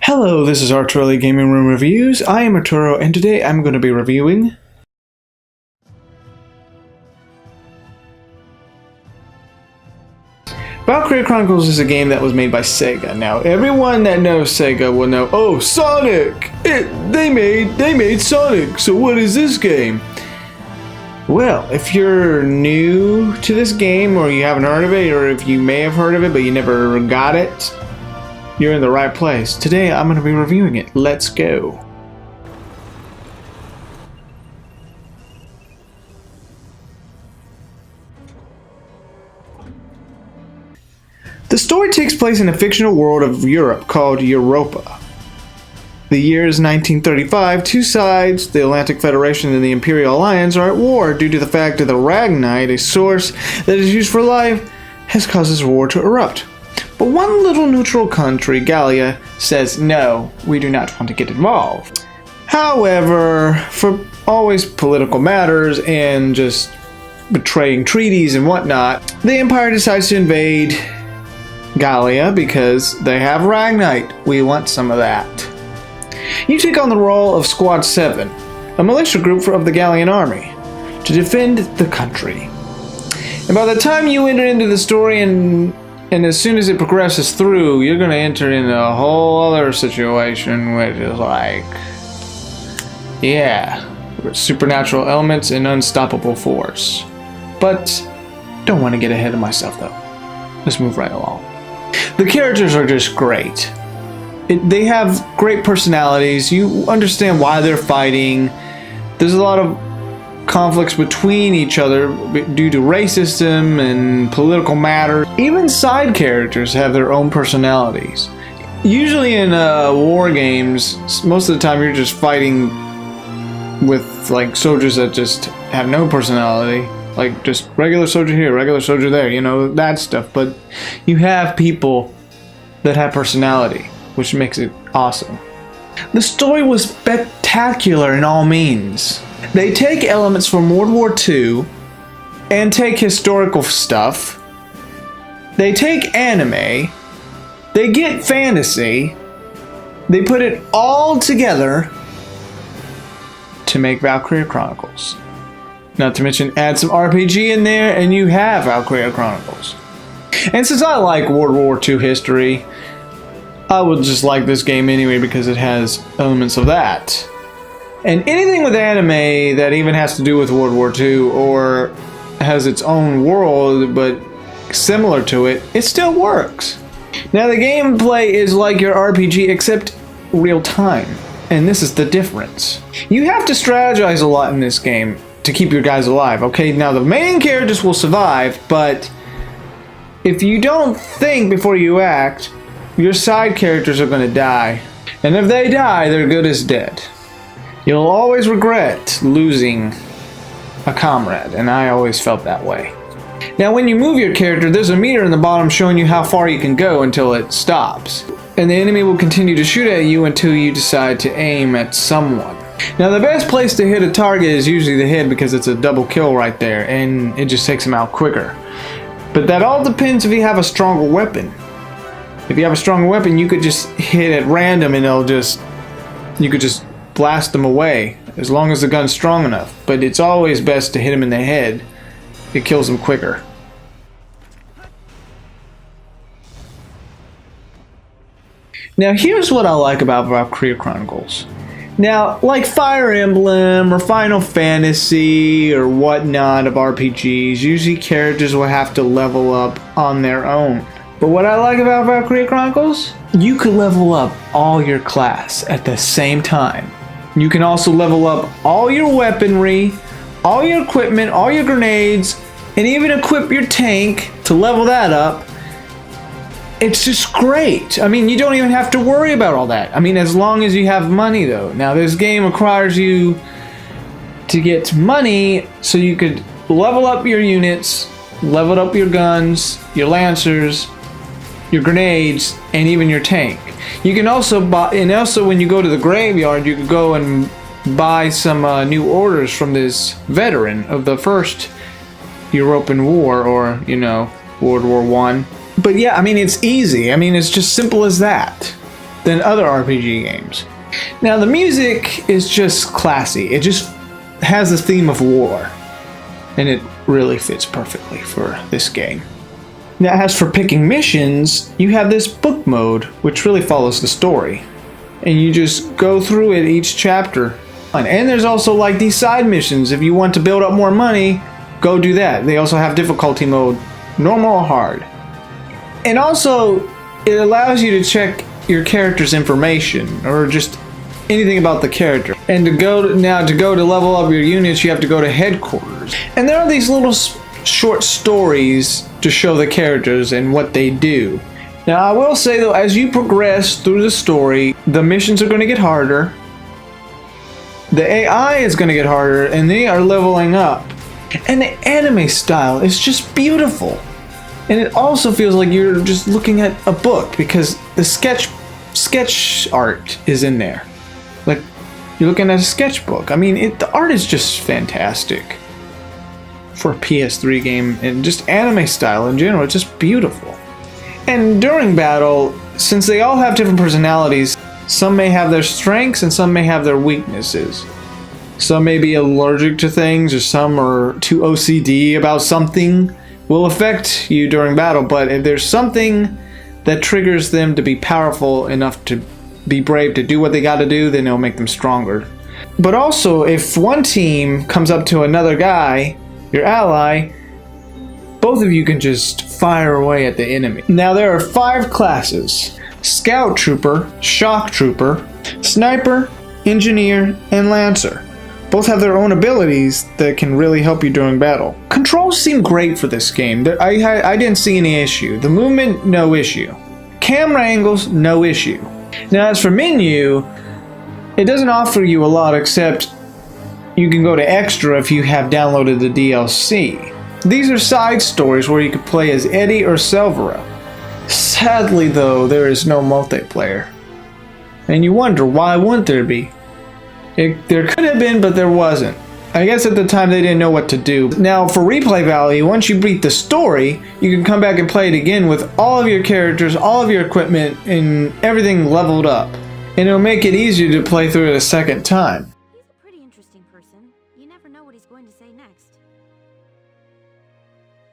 Hello, this is Arturelia Gaming Room Reviews. I am Arturo, and today I'm going to be reviewing Valkyria Chronicles is a game that was made by Sega. Now, everyone that knows Sega will know, oh, Sonic! They made Sonic, so what is this game? Well, if you're new to this game, or you haven't heard of it, or if you may have heard of it but you never got it, you're in the right place. Today I'm going to be reviewing it. Let's go. The story takes place in a fictional world of Europe called Europa. The year is 1935. Two sides, the Atlantic Federation and the Imperial Alliance, are at war due to the fact that the Ragnite, a source that is used for life, has caused this war to erupt. But one little neutral country, Gallia, says no, we do not want to get involved. However, for always political matters and just betraying treaties and whatnot, the Empire decides to invade Gallia because they have Ragnite. We want some of that. You take on the role of Squad 7, a militia group of the Gallian army, to defend the country. And by the time you enter into the story and as soon as it progresses through, you're going to enter into a whole other situation, which is like, yeah, supernatural elements and unstoppable force. But don't want to get ahead of myself though. Let's move right along. The characters are just great. They have great personalities. You understand why they're fighting. There's a lot of conflicts between each other due to racism and political matters. Even side characters have their own personalities. Usually in war games, most of the time you're just fighting with like soldiers that just have no personality. Like just regular soldier here, regular soldier there, you know, that stuff. But you have people that have personality, which makes it awesome. The story was spectacular in all means. They take elements from World War II and take historical stuff. They take anime. They get fantasy. They put it all together to make Valkyria Chronicles. Not to mention add some RPG in there and you have Valkyria Chronicles. And since I like World War II history, I would just like this game anyway because it has elements of that. And anything with anime that even has to do with World War II or has its own world but similar to it, it still works. Now the gameplay is like your RPG except real time. And this is the difference. You have to strategize a lot in this game to keep your guys alive. Okay, now the main characters will survive, but if you don't think before you act, your side characters are going to die. And if they die, they're good as dead. You'll always regret losing a comrade, and I always felt that way. Now when you move your character, there's a meter in the bottom showing you how far you can go until it stops. And the enemy will continue to shoot at you until you decide to aim at someone. Now the best place to hit a target is usually the head because it's a double kill right there, and it just takes them out quicker. But that all depends if you have a stronger weapon. If you have a stronger weapon, you could just hit at random and you could just blast them away as long as the gun's strong enough. But it's always best to hit them in the head. It kills them quicker. Now here's what I like about Valkyria Chronicles. Now, like Fire Emblem or Final Fantasy or whatnot of RPGs, usually characters will have to level up on their own. But what I like about Valkyria Chronicles, you can level up all your class at the same time. You can also level up all your weaponry, all your equipment, all your grenades, and even equip your tank to level that up. It's just great. I mean, you don't even have to worry about all that. I mean, as long as you have money though. Now this game requires you to get money so you could level up your units, level up your guns, your lancers, your grenades, and even your tank. You can also buy, and also when you go to the graveyard, you can go and buy some new orders from this veteran of the first European War, or, you know, World War I. But yeah, I mean, it's easy. I mean, it's just simple as that. than other RPG games. Now the music is just classy. It just has the theme of war, and it really fits perfectly for this game. Now as for picking missions, you have this book mode, which really follows the story, and you just go through it each chapter. And there's also like these side missions. If you want to build up more money, go do that. They also have difficulty mode, normal or hard. And also it allows you to check your character's information or just anything about the character. And to go to level up your units, you have to go to headquarters. And there are these little short stories to show the characters and what they do. Now I will say though, as you progress through the story, the missions are going to get harder. The AI is going to get harder, and they are leveling up. And the anime style is just beautiful. And it also feels like you're just looking at a book because the sketch art is in there. Like you're looking at a sketchbook. I mean, the art is just fantastic for a PS3 game, and just anime style in general. It's just beautiful. And during battle, since they all have different personalities, some may have their strengths and some may have their weaknesses. Some may be allergic to things, or some are too OCD about something. Will affect you during battle, but if there's something that triggers them to be powerful enough to be brave to do what they gotta do, then it'll make them stronger. But also, if one team comes up to another guy, your ally, both of you can just fire away at the enemy. Now there are 5 classes: Scout Trooper, Shock Trooper, Sniper, Engineer, and Lancer. Both have their own abilities that can really help you during battle. Controls seem great for this game. I didn't see any issue. The movement, no issue. Camera angles, no issue. Now as for menu, it doesn't offer you a lot, except you can go to extra if you have downloaded the DLC. These are side stories where you could play as Eddie or Selvera. Sadly though, there is no multiplayer. And you wonder, why wouldn't there be? There could have been, but there wasn't. I guess at the time they didn't know what to do. Now for replay value, once you beat the story, you can come back and play it again with all of your characters, all of your equipment, and everything leveled up. And it'll make it easier to play through it a second time. He's a pretty interesting person. You never know what he's going to say next.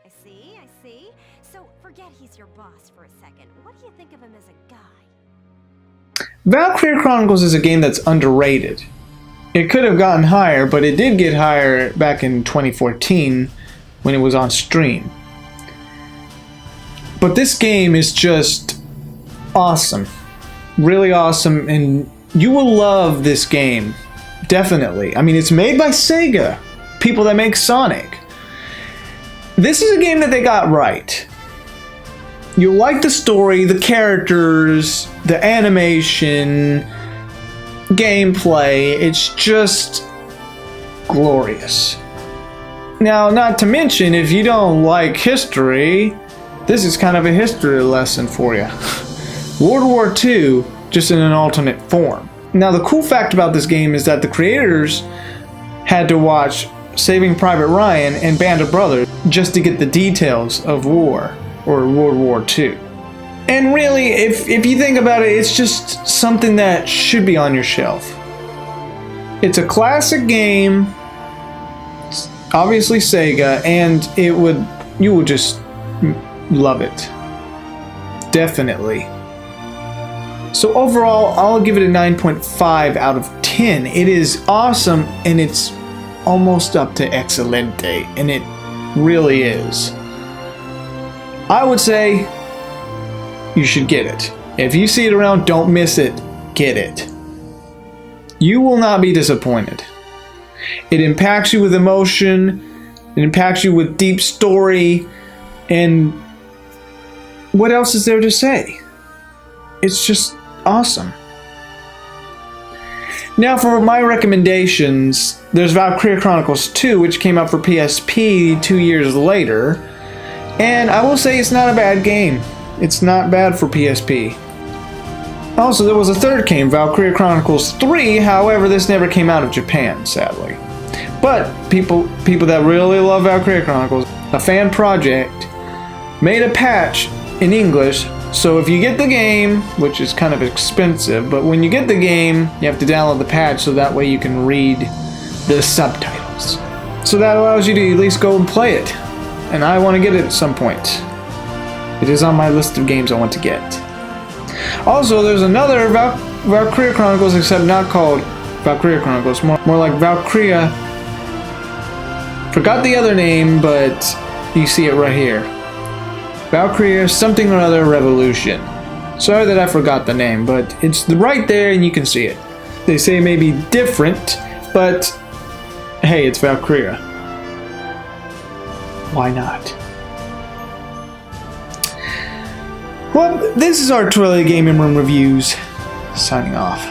I see. So forget he's your boss for a second. What do you think of him as a guy? Valkyria Chronicles is a game that's underrated. It could have gotten higher, but it did get higher back in 2014 when it was on stream. But this game is just awesome. Really awesome, and you will love this game. Definitely. I mean, it's made by Sega, people that make Sonic. This is a game that they got right. You'll like the story, the characters, the animation, gameplay. It's just glorious. Now, not to mention, if you don't like history, this is kind of a history lesson for you. World War II, just in an alternate form. Now, the cool fact about this game is that the creators had to watch Saving Private Ryan and Band of Brothers just to get the details of war, or World War II. And really, if you think about it, it's just something that should be on your shelf. It's a classic game, obviously Sega, and you would just love it. Definitely. So overall, I'll give it a 9.5 out of 10. It is awesome, and it's almost up to Excelente, and it really is. I would say you should get it. If you see it around, don't miss it. Get it. You will not be disappointed. It impacts you with emotion. It impacts you with deep story. And what else is there to say? It's just awesome. Now for my recommendations, there's Valkyria Chronicles 2, which came out for PSP 2 years later. And I will say it's not a bad game. It's not bad for PSP. Also, there was a third game, Valkyria Chronicles 3, however, this never came out of Japan, sadly. But people that really love Valkyria Chronicles, a fan project, made a patch in English So if you get the game, which is kind of expensive, but when you get the game, you have to download the patch so that way you can read the subtitles. So that allows you to at least go and play it. And I want to get it at some point. It is on my list of games I want to get. Also, there's another Valkyria Chronicles, except not called Valkyria Chronicles, more like Valkyria. Forgot the other name, but you see it right here. Valkyria something or other Revolution. Sorry that I forgot the name, but it's right there and you can see it. They say it may be different, but hey, it's Valkyria. Why not? Well, this is Arturelia Gaming Room Reviews, signing off.